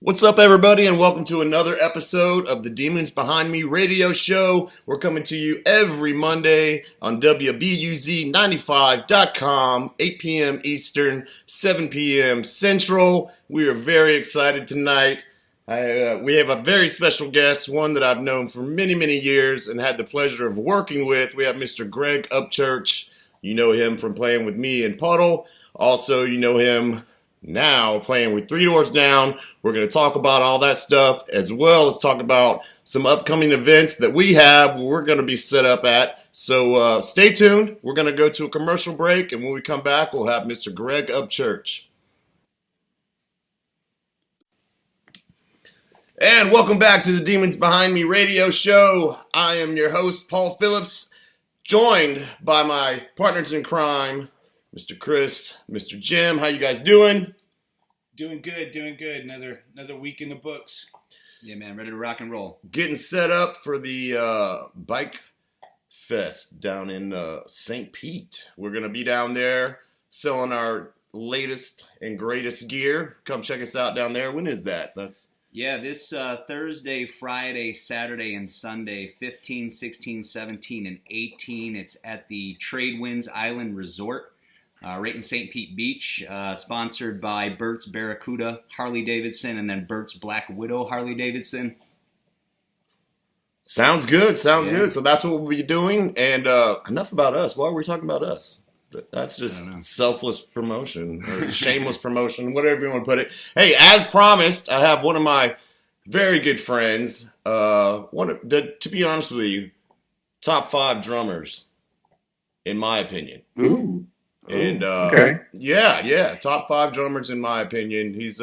What's up, everybody, and welcome to another episode of the Demons Behind Me radio show. We're coming to you every Monday on WBUZ95.com, 8 p.m. Eastern, 7 p.m. Central. We are very excited tonight. We have a very special guest, one that I've known for many, many years and had the pleasure of working with. We have Mr. Greg Upchurch. You know him from playing with me in Puddle. Also, you know him now playing with 3 Doors Down. We're going to talk about all that stuff, as well as talk about some upcoming events that we have we're going to be set up at. So stay tuned. We're going to go to a commercial break, and when we come back, we'll have Mr. Greg Upchurch. And welcome back to the Demons Behind Me radio show. I am your host, Paul Phillips, joined by my partners in crime, Mr. Chris, Mr. Jim. How you guys doing? Doing good. Another week in the books. Yeah, man, ready to rock and roll. Getting set up for the Bike Fest down in St. Pete. We're going to be down there selling our latest and greatest gear. Come check us out down there. When is that? Yeah, this Thursday, Friday, Saturday, and Sunday, 15, 16, 17, and 18. It's at the Tradewinds Island Resort. Right in St. Pete Beach, sponsored by Burt's Barracuda Harley Davidson and then Burt's Black Widow Harley Davidson. Sounds good. Good. So that's what we'll be doing. And enough about us. Why are we talking about us? That's just selfless promotion or shameless promotion, whatever you want to put it. Hey, as promised, I have one of my very good friends, to be honest with you, top 5 drummers, in my opinion. Ooh. And okay. Yeah, top 5 drummers in my opinion. He's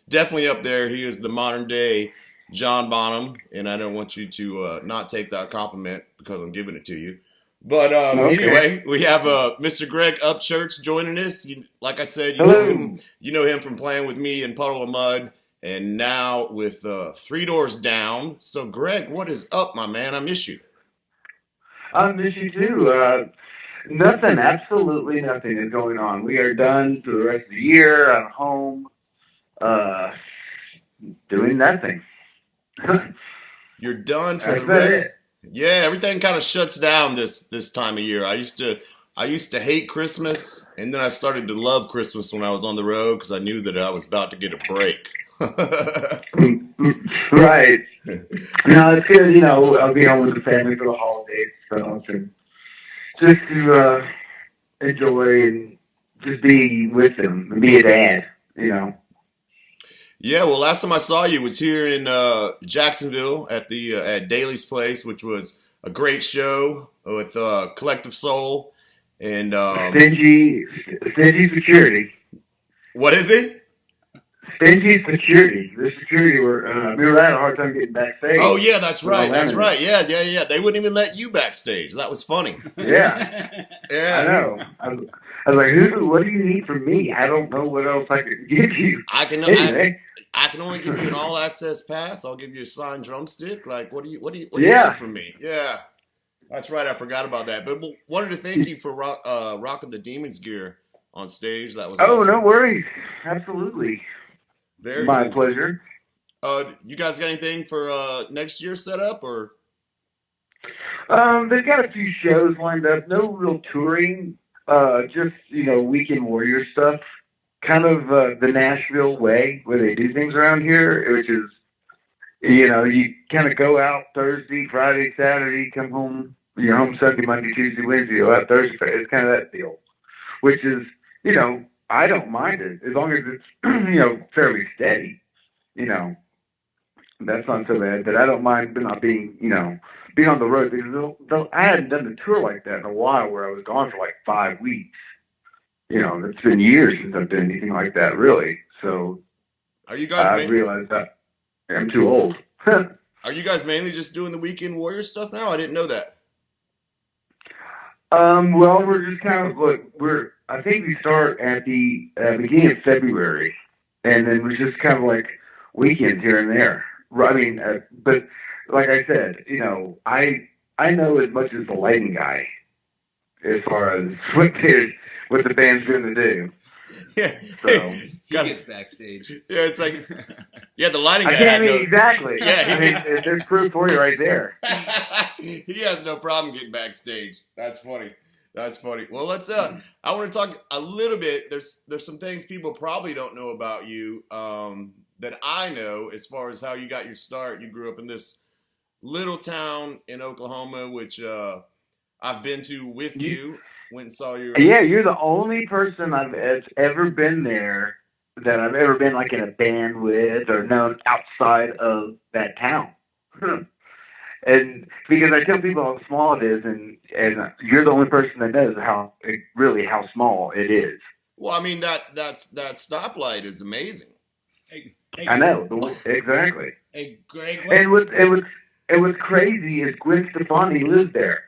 definitely up there. He is the modern day John Bonham, and I don't want you to not take that compliment because I'm giving it to you. But Anyway, we have Mr. Greg Upchurch joining us. Like I said, you know him from playing with me in Puddle of Mud, and now with 3 Doors Down. So, Greg, what is up, my man? I miss you. I miss you too. Nothing, absolutely nothing is going on. We are done for the rest of the year. I'm home, doing nothing. You're done for the rest. Yeah, everything kind of shuts down this time of year. I used to hate Christmas, and then I started to love Christmas when I was on the road because I knew that I was about to get a break. Right. No, it's good. I'll be home with the family for the holidays, so just to enjoy and just be with them and be a dad, Yeah, well, last time I saw you was here in Jacksonville at the at Daly's Place, which was a great show with Collective Soul and Stingy security. What is it? Stingy security. The security we were having a hard time getting backstage. Oh yeah, that's right. Yeah. They wouldn't even let you backstage. That was funny. Yeah. I know. I was like, what do you need from me? I don't know what else I can give you. I can only give you an all access pass. I'll give you a signed drumstick. Like, what do you need from me? Yeah. That's right. I forgot about that. But wanted to thank you for rocking the Demons gear on stage. That was awesome. No worries. Absolutely. Very My good. pleasure. You guys got anything for next year set up or? They've got a few shows lined up. No real touring. Just weekend warrior stuff. Kind of the Nashville way where they do things around here, which is you kind of go out Thursday, Friday, Saturday, come home. You're home Sunday, Monday, Tuesday, Wednesday. Go out Thursday, Friday. It's kind of that deal, which is I don't mind it as long as it's fairly steady. That's not so bad. But I don't mind not being being on the road because I hadn't done a tour like that in a while where I was gone for like 5 weeks. It's been years since I've done anything like that, really. So are you guys? I realized that I'm too old. Are you guys mainly just doing the weekend warrior stuff now? I didn't know that. Well, we're just kind of I think we start at the beginning of February, and then we're just kind of like weekends here and there. I mean, but like I said, I know as much as the lighting guy as far as what the band's going to do. Yeah, so he gets backstage. Yeah, it's like Yeah, the lighting I guy can't had no. exactly. Yeah, I mean, there's proof for you right there. He has no problem getting backstage. That's funny. That's funny. Well, let's. I want to talk a little bit. There's some things people probably don't know about you that I know as far as how you got your start. You grew up in this little town in Oklahoma, which I've been to with you. Went and saw your. Yeah, you're the only person that's ever been there that I've ever been like in a band with or known outside of that town. And because I tell people how small it is, and you're the only person that knows how small it is. Well, I mean that stoplight is amazing. Hey, I know exactly. Hey, Greg. And what's crazy is Gwen Stefani lives there.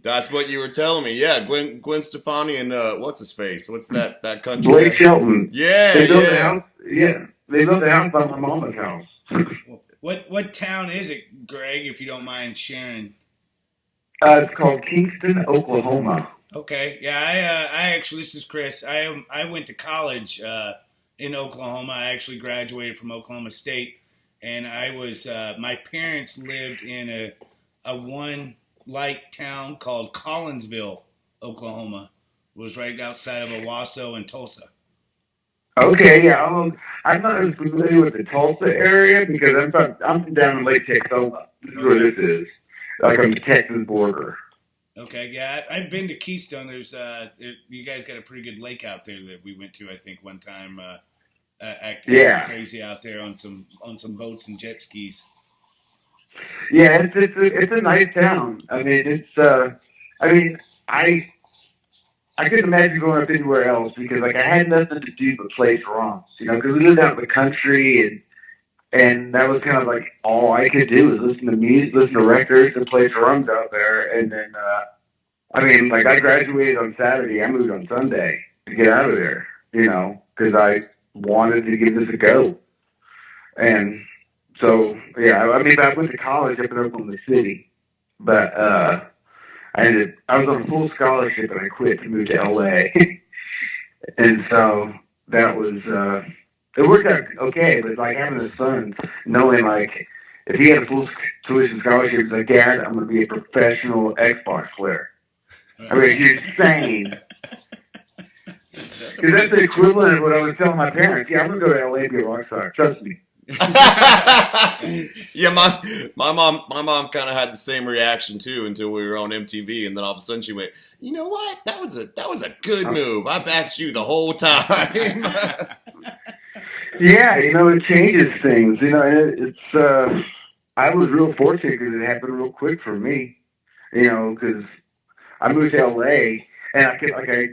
That's what you were telling me. Yeah, Gwen Stefani and what's his face? What's that country? Blake guy? Shelton. Yeah, they built yeah. The house. Yeah, they built the house by my mama's house. What town is it, Greg? If you don't mind sharing. It's called Kingston, Oklahoma. Okay, yeah, I actually, this is Chris. I went to college in Oklahoma. I actually graduated from Oklahoma State, and I was my parents lived in a one-like town called Collinsville, Oklahoma. It was right outside of Owasso and Tulsa. Okay, yeah, I'm not as familiar with the Tulsa area because I'm from down in Lake Texoma. This is where this is, like on the Texas border. Okay, yeah, I've been to Keystone. There's you guys got a pretty good lake out there that we went to. I think one time, acting crazy out there on some boats and jet skis. Yeah, it's a nice town. I mean, I couldn't imagine going up anywhere else because like I had nothing to do but play drums, because we lived out in the country and that was kind of like all I could do was listen to music, listen to records, and play drums out there. And then, like I graduated on Saturday, I moved on Sunday to get out of there, because I wanted to give this a go. And so, yeah, I went to college up in Oklahoma City, but I was on a full scholarship and I quit to move to LA. And so that was, it worked out okay, but like having a son, knowing like if he had a full tuition scholarship, he's like, Dad, I'm going to be a professional Xbox player. I mean, you're insane. Because that's the equivalent of what I was telling my parents. Yeah, I'm going to go to LA and be a rock star. Trust me. Yeah, my mom kind of had the same reaction too until we were on MTV, and then all of a sudden she went, "You know what? That was a good move. I backed you the whole time." Yeah, it changes things. It's I was real fortunate because it happened real quick for me. Because I moved to LA, and I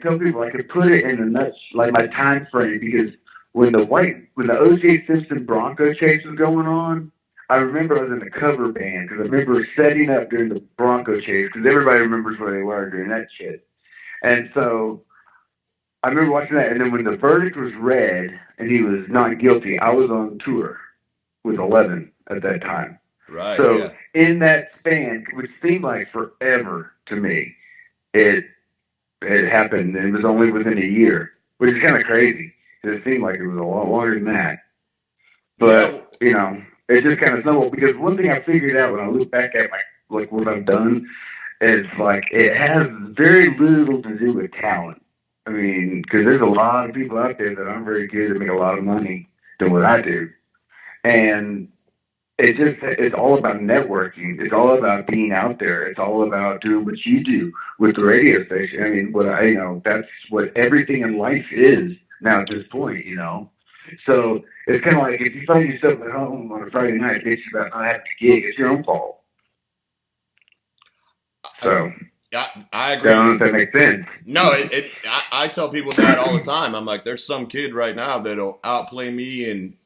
tell people I could put it in a nuts like my time frame because. When the O.J. Simpson Bronco chase was going on, I remember I was in a cover band because I remember setting up during the Bronco chase because everybody remembers where they were during that shit. And so I remember watching that. And then when the verdict was read and he was not guilty, I was on tour with 11 at that time. Right. So yeah. In that span, which seemed like forever to me, it happened. And it was only within a year, which is kind of crazy. It seemed like it was a lot longer than that. But, it just kind of snowballed. Because one thing I figured out when I look back at what I've done is, like, it has very little to do with talent. I mean, because there's a lot of people out there that aren't very good that make a lot of money doing what I do. And it's all about networking. It's all about being out there. It's all about doing what you do with the radio station. I mean, that's what everything in life is. Now at this point, so it's kind of like if you find yourself at home on a Friday night, it's about not having a gig. It's your own fault. So I agree. I don't know if that makes sense. No, I tell people that all the time. I'm like, there's some kid right now that'll outplay me and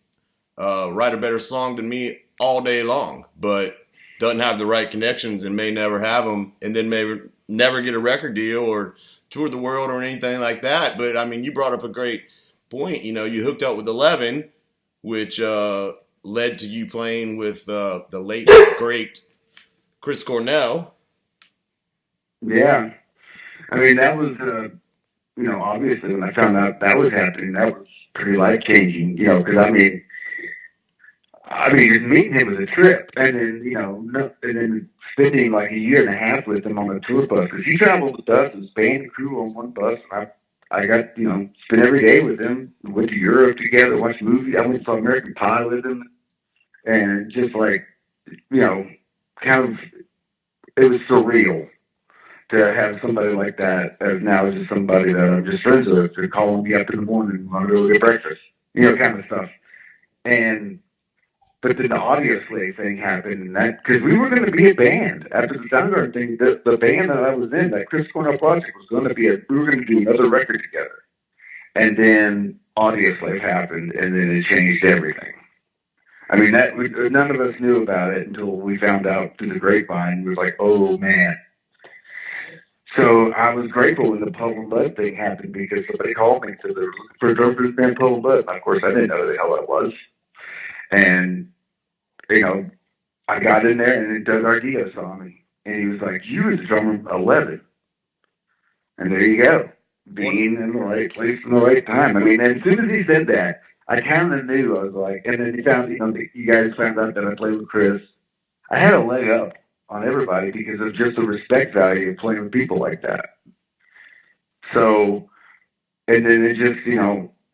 write a better song than me all day long, but doesn't have the right connections and may never have them, and then maybe never get a record deal or tour the world or anything like that. But I mean, you brought up a great point. You hooked up with 11, which led to you playing with the late great Chris Cornell. Yeah, I mean that was obviously when I found out that was happening, that was pretty life changing. Because I mean, I mean, just meeting him was a trip, and then and then spending like a year and a half with him on a tour bus because he traveled with us as band and crew on one bus. And I got spent every day with him. We went to Europe together, watched movies. I went and saw American Pie with him, and just like kind of it was surreal to have somebody like that as now just somebody that I'm just friends with. They're calling me up in the morning and want to go get breakfast, kind of stuff, and. But then the audio slave thing happened, and that because we were going to be a band after the Soundgarden thing. The band that I was in, that Chris Cornell project, was going to be we were going to do another record together. And then audio slave happened, and then it changed everything. I mean, none of us knew about it until we found out through the grapevine. We were like, oh man. So I was grateful when the Puddle and Bud thing happened because somebody called me to for drum for this band Puddle and Bud. Of course, I didn't know who the hell it was. And, I got in there and Doug Ardillo saw me. And he was like, you were the drummer 11. And there you go. Being in the right place in the right time. I mean, as soon as he said that, I kind of knew. I was like, and then he found, you guys found out that I played with Chris. I had a leg up on everybody because of just the respect value of playing with people like that. So, and then it just,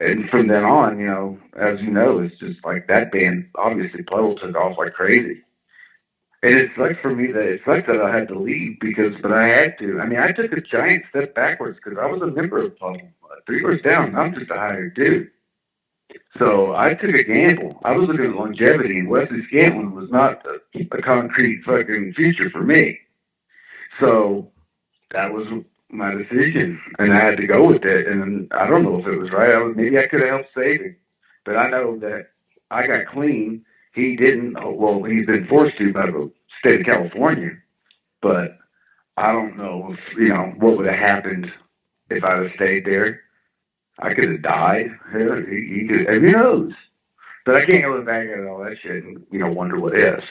and from then on, as you know, it's just like that band, obviously Puddle took off like crazy. And it sucks for me it sucks that I had to leave but I had to. I mean, I took a giant step backwards because I was a member of Puddle. 3 years down, I'm just a hired dude. So I took a gamble. I was looking at longevity, and Wesley Scantlin was not a concrete fucking future for me. So that was my decision, and I had to go with it. And I don't know if it was right. Maybe I could have helped save it, but I know that I got clean. He didn't. Well, he's been forced to by the state of California, but I don't know if what would have happened if I had stayed there. I could have died. He could. Who knows? But I can't go back at all that shit and wonder what ifs.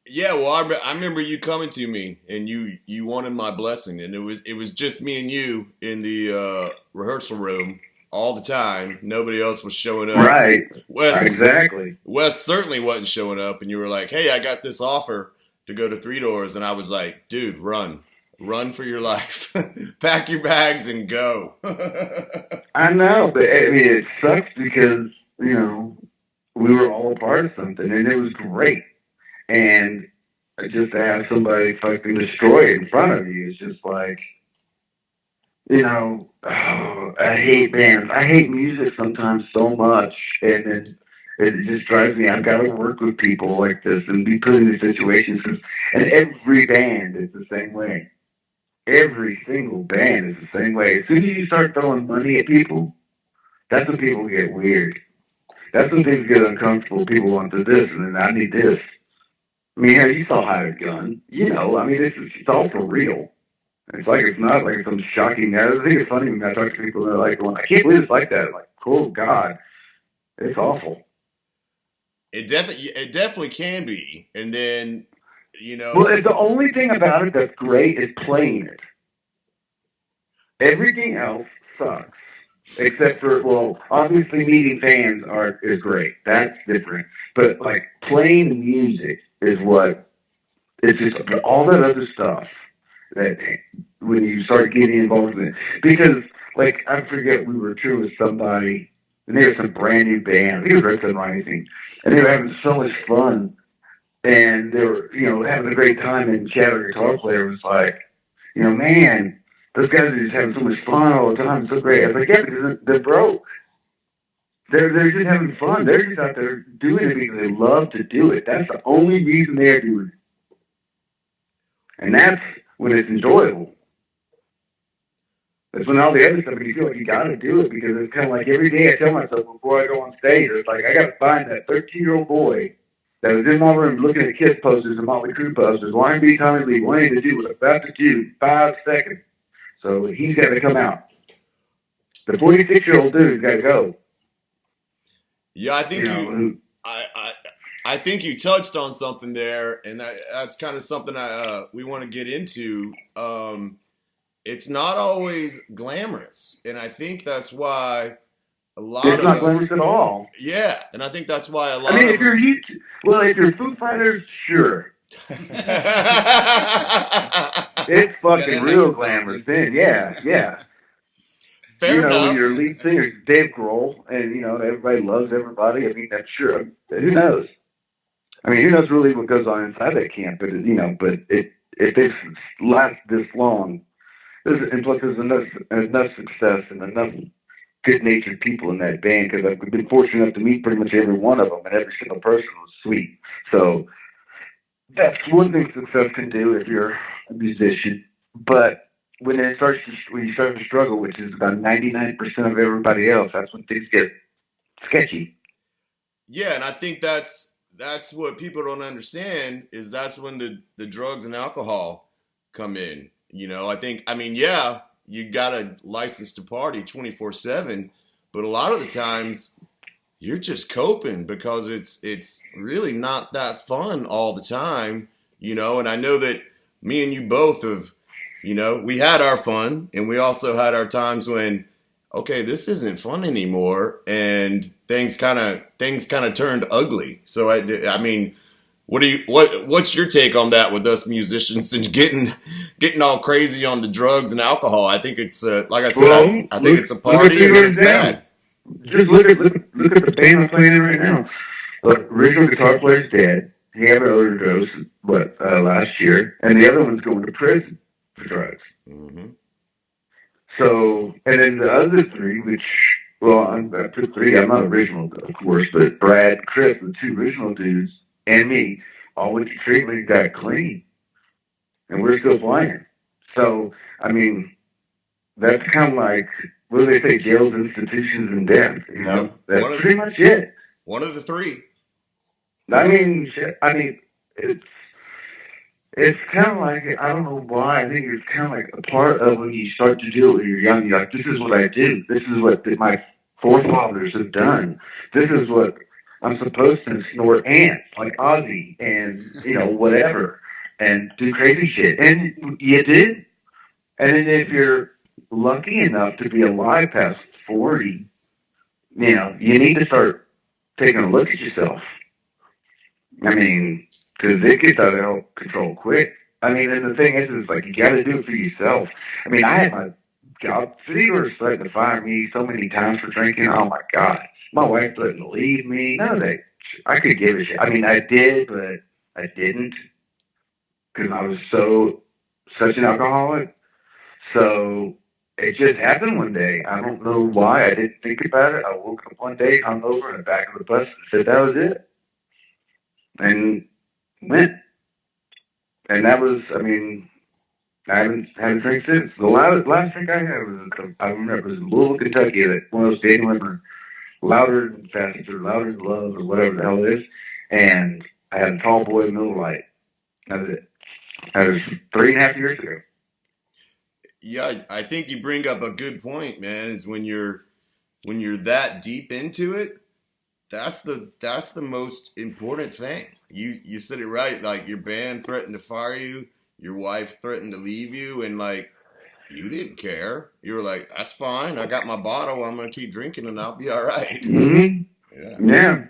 Yeah, well, I remember you coming to me and you wanted my blessing, and it was just me and you in the rehearsal room all the time. Nobody else was showing up. Right. Exactly. Wes certainly wasn't showing up, and you were like, "Hey, I got this offer to go to Three Doors," and I was like, "Dude, run for your life, pack your bags and go." I know, but I mean, it sucks because we were all a part of something, and it was great. And just to have somebody fucking destroy it in front of you is just like, I hate bands. I hate music sometimes so much, and it just drives me. I've got to work with people like this and be put in these situations. And every band is the same way. Every single band is the same way. As soon as you start throwing money at people, that's when people get weird. That's when things get uncomfortable. People want this, and then I need this. I mean, you saw Hired Gun. I mean, it's all for real. It's not like some shocking. I think it's funny when I talk to people and they're like, "Well, I can't believe it's like that." I'm like, "Cool, God, it's awful." It definitely can be. And then, Well, the only thing about it that's great is playing it. Everything else sucks. Except for, obviously meeting fans is great. That's different. But like playing the music is it's just all that other stuff that when you start getting involved in it. Because like I forget we were touring with somebody and they were some brand new band. I think it was Red Sun Rising. And they were having so much fun and they were, having a great time, and Chad, our guitar player, was like, man, those guys are just having so much fun all the time. It's so great. I was like, yeah, because they're broke. They're just having fun. They're just out there doing it because they love to do it. That's the only reason they're doing it. And that's when it's enjoyable. That's when all the other stuff, you feel like you got to do it because it's kind of like every day I tell myself before I go on stage, it's like I got to find that 13-year-old boy that was in my room looking at Kiss posters and Motley Crue posters, wanting to be Tommy Lee, wanting to do what I'm about to do in 5 seconds. So he's got to come out. The 46-year-old dude's got to go. Yeah, I think I think you touched on something there, and that's kind of something we want to get into. It's not always glamorous, and I think that's why a lot It's of not us, glamorous at all. yeah, and I think that's why a lot I mean, of if you're us. if you're Foo Fighters, sure. It's Yeah, fucking that real mentions glamorous something. then, yeah. Fair When enough. your lead singer is Dave Grohl and, everybody loves everybody, I mean, that's sure. Who knows? I mean, who knows really what goes on inside that camp, but, if it's lasts this long, and plus there's enough success and enough good-natured people in that band, because I've been fortunate enough to meet pretty much every one of them, and every single person was sweet. So that's one thing success can do if you're a musician. But when when you start to struggle, which is about 99% of everybody else, that's when things get sketchy. Yeah, and I think that's what people don't understand is that's when the drugs and alcohol come in. I mean, yeah, you got a license to party 24/7, but a lot of the times you're just coping because it's really not that fun all the time, and I know that me and you both have, we had our fun and we also had our times when, okay, this isn't fun anymore and things kind of turned ugly. So I mean, what's your take on that with us musicians and getting all crazy on the drugs and alcohol? I think it's like I said, I think it's a party and then it's bad. Just look at the band I'm playing in right now. The original guitar player's dead. He had an overdose, last year, and the other one's going to prison for drugs. Mm-hmm. So, and then the other three, I took three. I'm not original, of course, but Brad, Chris, the two original dudes, and me, all went to treatment and got clean, and we're still playing. So, I mean, that's kind of like, what do they say, jails, institutions, and death, Yep. That's pretty much it. One of the three. I mean, it's kind of like, I don't know why, I think it's kind of like a part of when you start to do it when you're young, you're like, this is what I do. This is what my forefathers have done. This is what I'm supposed to snort ants like Ozzy and, whatever, and do crazy shit. And you do. And then if you're lucky enough to be alive past 40, you need to start taking a look at yourself. I mean, because it gets out of control quick. I mean, and the thing is like, you got to do it for yourself. I mean, I had my job. They were starting to fire me so many times for drinking. Oh, my God. My wife threatened to leave me. None of that. I could give a shit. I mean, I did, but I didn't because I was such an alcoholic. So it just happened one day. I don't know why. I didn't think about it. I woke up one day, hung over in the back of the bus, and said that was it. And went. And that was, I mean, I haven't had a drink since. The last drink I had I remember it was in Louisville, Kentucky, at one of those Daniel Limmer, louder and faster, louder than love, or whatever the hell it is. And I had a tall boy Miller Lite. That was it. That was 3.5 years ago. Yeah, I think you bring up a good point, man. Is when you're that deep into it, that's the most important thing. You said it right. Like your band threatened to fire you, your wife threatened to leave you, and like you didn't care. You were like, "That's fine. I got my bottle. I'm gonna keep drinking, and I'll be all right." Mm-hmm. Yeah.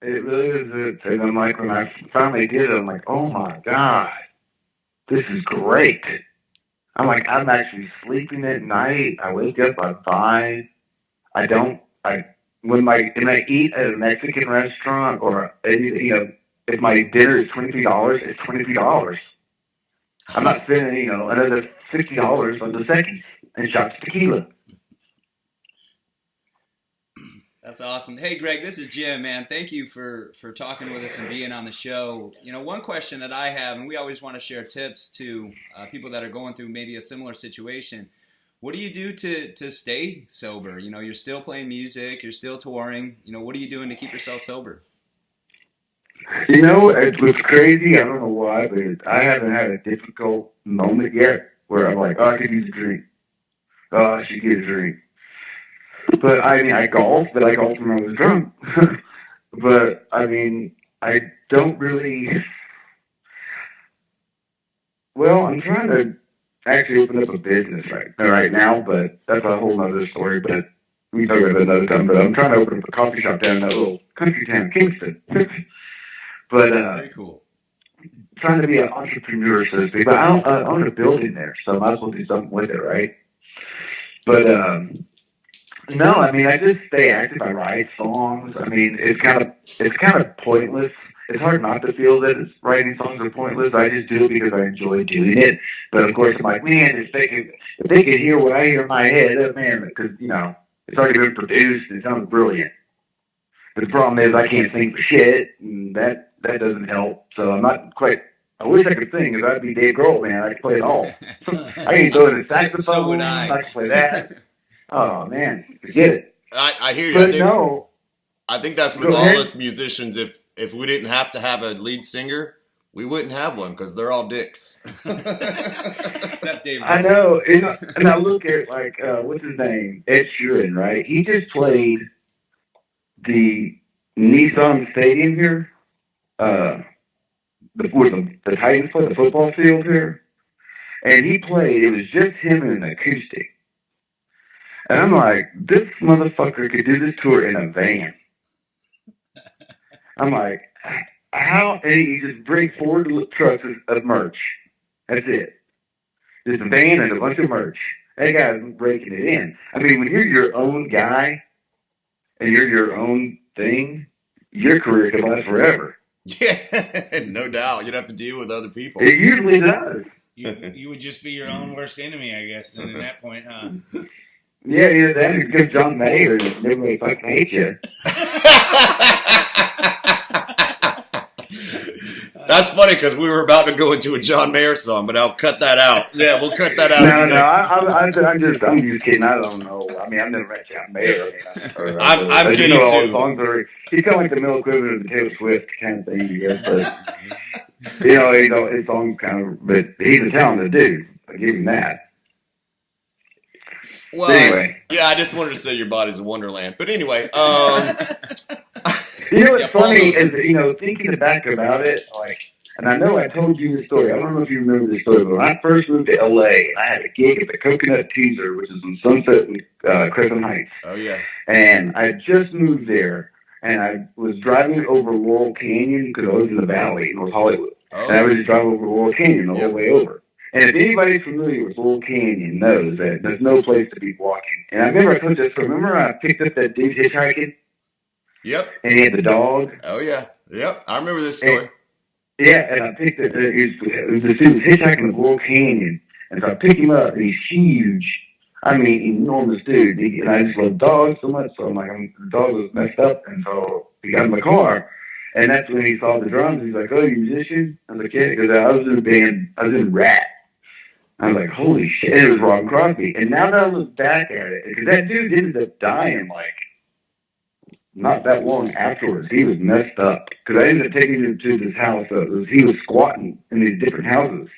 It really is it. And I'm like, when I finally did it, I'm like, oh my God, this is great. I'm like, I'm actually sleeping at night. I wake up, I'm fine. When I eat at a Mexican restaurant or if my dinner is $23, it's $23. I'm not spending, another $60 on Dos Equis and shots of tequila. That's awesome. Hey, Greg, this is Jim, man. Thank you for talking with us and being on the show. One question that I have, and we always want to share tips to people that are going through maybe a similar situation. What do you do to stay sober? You're still playing music, you're still touring. What are you doing to keep yourself sober? It was crazy. I don't know why, but I haven't had a difficult moment yet where I'm like, oh, I could use a drink. Oh, I should get a drink. But I golf, but I golfed when I was drunk. But I don't really. Well, I'm trying to actually opened up a business right now, but that's a whole other story. But we can talk about that another time. But I'm trying to open up a coffee shop down in that little country town, Kingston. But Very cool. trying to be an entrepreneur, so to speak. But I own a building there, so I might as well do something with it, right? But no, I mean, I just stay active. I write songs. I mean, it's kind of pointless. It's hard not to feel that writing songs are pointless. I just do it because I enjoy doing it. But of course, I'm like, man, if they could hear what I hear in my head, man, because it's already been produced and it sounds brilliant. But the problem is I can't sing for shit, and that doesn't help. So I'm not quite. I wish I could sing, because I'd be Dave Grohl, man. I could play it all. I can go to the saxophone. So would I. I can play that. Oh man, forget it. I hear you. But I think that's with all us musicians. If we didn't have to have a lead singer, we wouldn't have one, because they're all dicks. Except Dave. I know. And I look at what's his name? Ed Sheeran, right? He just played the Nissan Stadium here. Where the Titans play, the football field here. And he played, it was just him and an acoustic. And I'm like, this motherfucker could do this tour in a van. I'm like, how? And he just brings 4 trucks of merch. That's it. Just a van and a bunch of merch. That guy's breaking it in. I mean, when you're your own guy and you're your own thing, your career can last forever. Yeah, no doubt. You'd have to deal with other people. It usually does. You would just be your own worst enemy, I guess, then at that point, huh? Yeah, that is good. John Mayer, everybody fucking hates you. That's funny, because we were about to go into a John Mayer song, but I'll cut that out. Yeah, we'll cut that out. I'm just kidding. I don't know. I mean, I've never met John Mayer. I'm kidding too. He's kind of like the male equivalent of the Taylor Swift kind of thing, I guess. But his songs kind of. But he's a talented dude. I give him that. Well, anyway. Yeah, I just wanted to say your body's a wonderland. But anyway, what's funny is, thinking back about it, and I know I told you the story. I don't know if you remember the story, but when I first moved to LA, and I had a gig at the Coconut Teaser, which is on Sunset and Crescent Heights. Oh, yeah. And I just moved there, and I was driving over Laurel Canyon, because I was in the valley in North Hollywood. Oh. And I would just drive over Laurel Canyon the whole way over. And if anybody's familiar with Laurel Canyon knows that there's no place to be walking. And I remember I told you this. Remember I picked up that dude hitchhiking? Yep. And he had the dog. Oh, yeah. Yep. I remember this story. And I picked it. This dude was hitchhiking the Laurel Canyon. And so I picked him up, and he's huge. I mean, enormous dude. And I just love dogs so much. So I'm like, the dog was messed up. And so he got in my car. And that's when he saw the drums. He's like, oh, you're a musician? I was like, yeah. Because I was in a band. I was in Rat. I was like, holy shit, it was Ron Crosby. And now that I look back at it, because that dude ended up dying, not that long afterwards. He was messed up. Because I ended up taking him to this house. He was squatting in these different houses.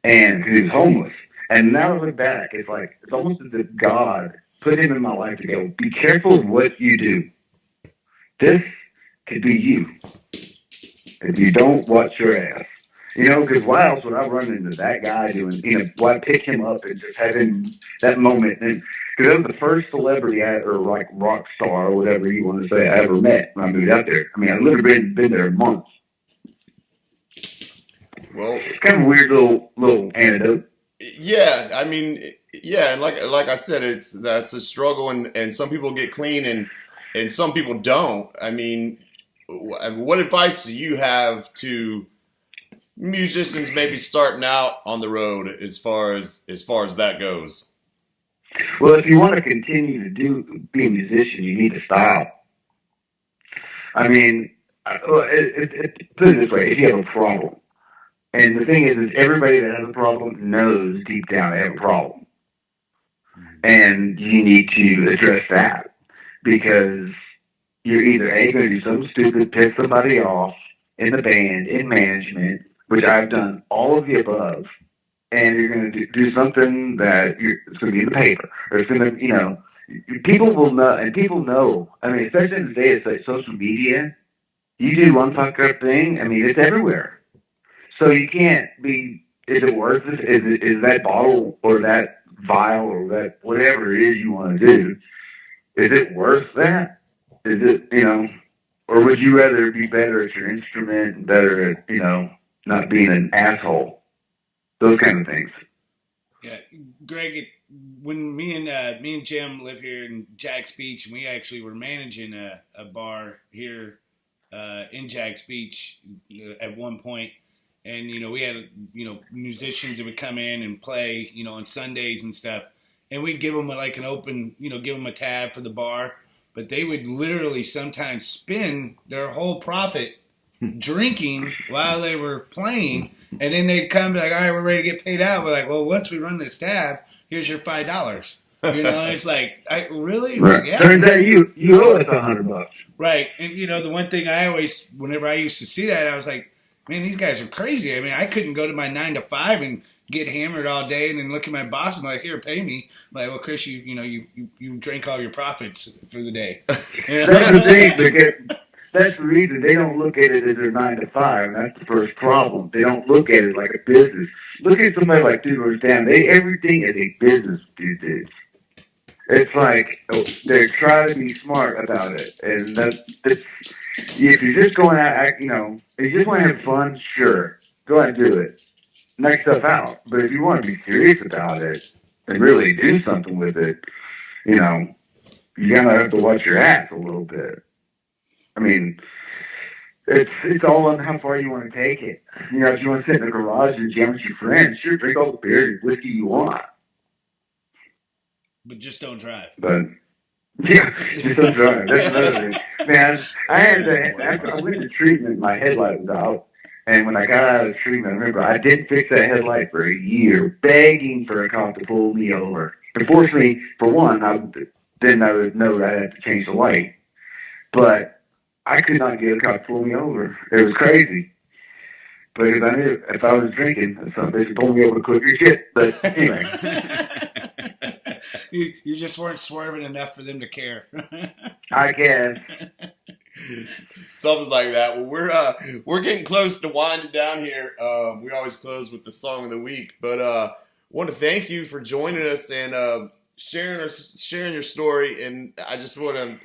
And he was homeless. And now I look back, it's almost as if God put him in my life to go, be careful of what you do. This could be you. If you don't watch your ass. Because why else would I run into that guy doing, why pick him up and just have him that moment? And because that was the first celebrity or rock star or whatever you want to say I ever met when I moved out there. I mean, I literally been there months. Well, it's kind of a weird little anecdote. Yeah, I mean, yeah, and like I said, that's a struggle, and some people get clean and some people don't. I mean, what advice do you have to musicians maybe starting out on the road as far as that goes? Well, if you want to continue to be a musician, you need to style. I mean, put it this way: if you have a problem, and the thing is everybody that has a problem knows deep down they have a problem, and you need to address that because you're either going to do something stupid, piss somebody off in the band, in management, which I've done all of the above, and you're going to do something that it's going to be in the paper, or it's going to, people will know, and people know. I mean, especially in the day it's like social media. You do one fuck up thing, I mean, it's everywhere. So you can't be is it worth it? Is that bottle or that vial or that whatever it is you want to do, is it worth that? Is it, or would you rather be better at your instrument and better at, not being an asshole? Those kind of things. Yeah, Greg, when me and Jim live here in Jack's Beach, and we actually were managing a bar here in Jack's Beach at one point, and we had musicians that would come in and play on Sundays and stuff, and we'd give them like an open give them a tab for the bar, but they would literally sometimes spend their whole profit drinking while they were playing. And then they'd come like, all right, we're ready to get paid out. We're like, well, once we run this tab, here's your $5. It's like, really? Right. Like, yeah. Turns out you owe us $100. Right. And, the one thing whenever I used to see that, I was like, man, these guys are crazy. I mean, I couldn't go to my 9 to 5 and get hammered all day and then look at my boss and be like, here, pay me. I'm like, well, Chris, you drank all your profits for the day. That's the thing, because that's the reason they don't look at it as their 9 to 5. That's the first problem. They don't look at it like a business. Look at somebody like Dude Down. Everything is a business, dude. It's like they're trying to be smart about it, and that's if you're just going out, if you just want to have fun, sure, go ahead and do it. Knock stuff out. But if you want to be serious about it and really do something with it, you're gonna have to watch your ass a little bit. I mean, it's all on how far you want to take it. If you want to sit in the garage and jam with your friends, sure, drink all the beer and whiskey you want. But just don't drive. But, yeah, just don't drive. That's another thing. Man, after I went to treatment, my headlight was out. And when I got out of treatment, I remember I didn't fix that headlight for a year, begging for a cop to pull me over. Unfortunately, for one, I would know that I had to change the light. But I could not get a cop to pull me over. It was crazy. Because I knew if I was drinking, they should pull me over to quick your shit. But anyway. You just weren't swerving enough for them to care. I guess. Something like that. Well, we're getting close to winding down here. We always close with the song of the week. But want to thank you for joining us and sharing your story. And I just want to,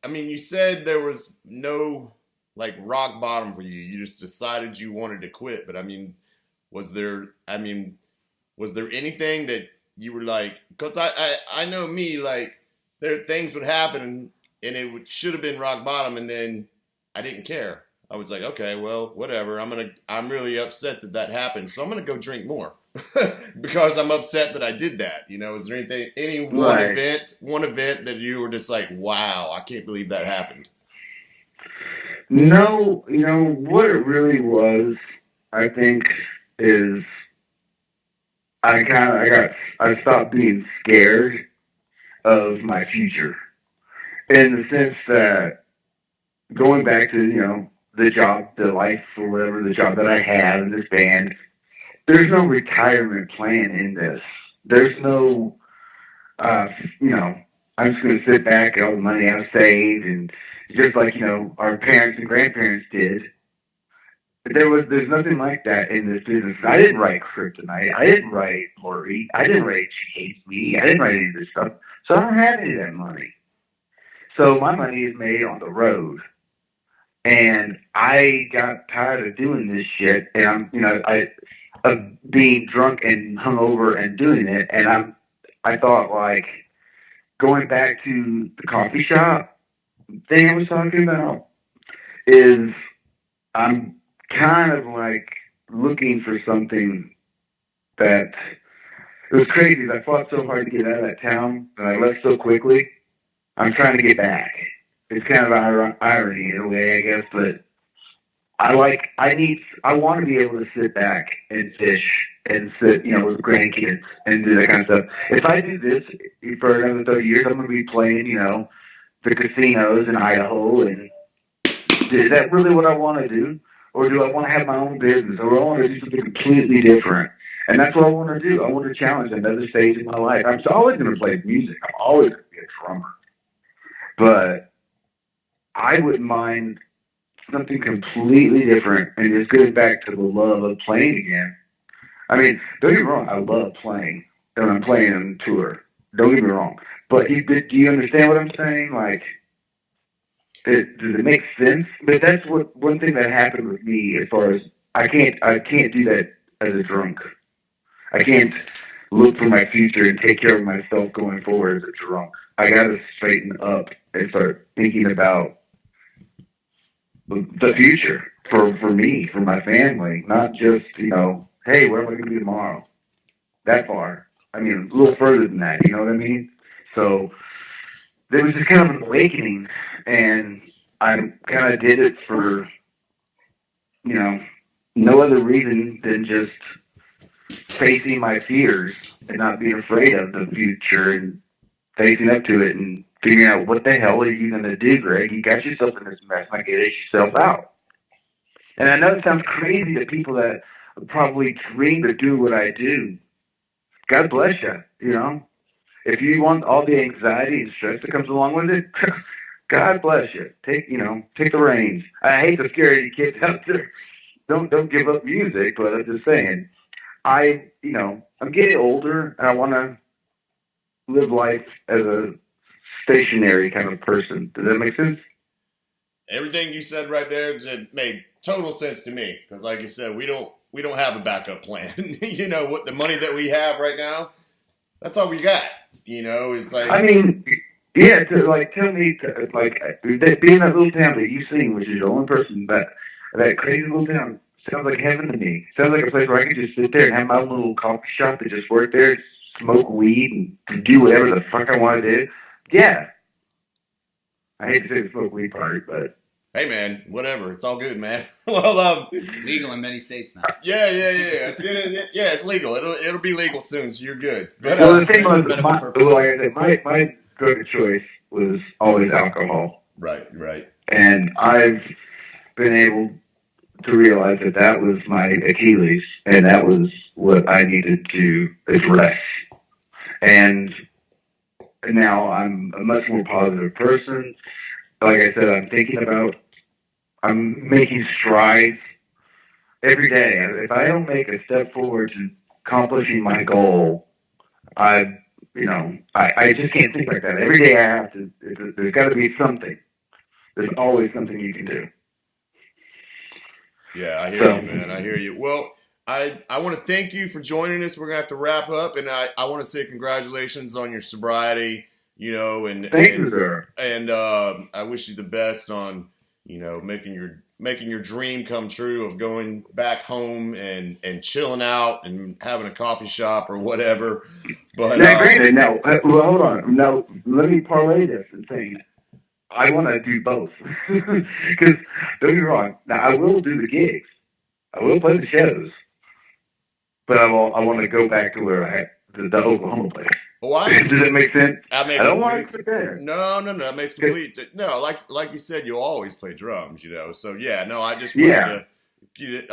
you said there was no, rock bottom for you. You just decided you wanted to quit. But, was there anything that you were like, because I know me, there things would happen and it should have been rock bottom and then I didn't care. I was like, okay, well, whatever. I'm really upset that happened. So I'm going to go drink more. Because I'm upset that I did that. Is there any one event that you were just like, wow, I can't believe that happened? No, what it really was, I think, is I stopped being scared of my future. In the sense that going back to, the job, the life or whatever, the job that I had in this band, there's no retirement plan in this. There's no, I'm just going to sit back and all the money I've saved and just like, our parents and grandparents did. There's nothing like that in this business. I didn't write Kryptonite. I didn't write Lori. I didn't write She Hates Me. I didn't write any of this stuff. So I don't have any of that money. So my money is made on the road. And I got tired of doing this shit. And of being drunk and hungover and doing it. And I thought going back to the coffee shop thing I was talking about is I'm kind of looking for something that it was crazy. I fought so hard to get out of that town and I left so quickly. I'm trying to get back. It's kind of irony in a way, I guess, but I want to be able to sit back and fish and sit, with grandkids and do that kind of stuff. If I do this for another 30 years, I'm going to be playing, the casinos in Idaho. And is that really what I want to do? Or do I want to have my own business? Or do I want to do something completely different? And that's what I want to do. I want to challenge another stage in my life. I'm always going to play music. I'm always going to be a drummer. But I wouldn't mind something completely different and just getting back to the love of playing again. I mean, don't get me wrong, I love playing, and I'm playing on tour. Don't get me wrong. But do you understand what I'm saying? Like, does it make sense? But that's one thing that happened with me as far as I can't do that as a drunk. I can't look for my future and take care of myself going forward as a drunk. I gotta straighten up and start thinking about the future for me, for my family, not just, hey, where am I going to be tomorrow? That far. I mean, a little further than that, you know what I mean? So there was just kind of an awakening, and I kind of did it for, no other reason than just facing my fears and not being afraid of the future and facing up to it and figuring out what the hell are you going to do, Greg? You got yourself in this mess. Now get yourself out. And I know it sounds crazy to people that probably dream to do what I do. God bless you, If you want all the anxiety and stress that comes along with it, God bless you. Take the reins. I hate to scare any kids out there. Don't give up music, but I'm just saying, I'm getting older and I want to live life as a stationary kind of person. Does that make sense? Everything you said right there just made total sense to me. Because, like you said, we don't have a backup plan. What the money that we have right now, that's all we got. It's like, I mean, yeah. Tell me, being in that little town that you sing, which is your only person, that crazy little town sounds like heaven to me. Sounds like a place where I could just sit there and have my little coffee shop that just work there, smoke weed, and do whatever the fuck I want to do. Yeah. I hate to say the smoke weed part, but hey man, whatever. It's all good, man. Well, legal in many states now. Yeah. It's legal. It'll be legal soon, so you're good. But, the thing was, my drug of choice was always alcohol. Right. And I've been able to realize that was my Achilles, and that was what I needed to address. And now I'm a much more positive person. Like I said, I'm making strides every day. If I don't make a step forward to accomplishing my goal, I just can't think like that. Every day I have to, there's got to be something. There's always something you can do. Yeah, I hear you, man. I hear you. Well, I want to thank you for joining us. We're going to have to wrap up, and I want to say congratulations on your sobriety, and thank you, sir. And I wish you the best on, making your dream come true of going back home and chilling out and having a coffee shop or whatever. But granted, now, hold on. Now, let me parlay this and say I want to do both. Because, don't get me wrong, now I will do the gigs. I will play the shows. But I want to go back to where the Oklahoma place. Why? Does that make sense? That makes I don't want to sit there. No. That makes complete. No, like you said, you'll always play drums, So yeah, no, I just wanted to.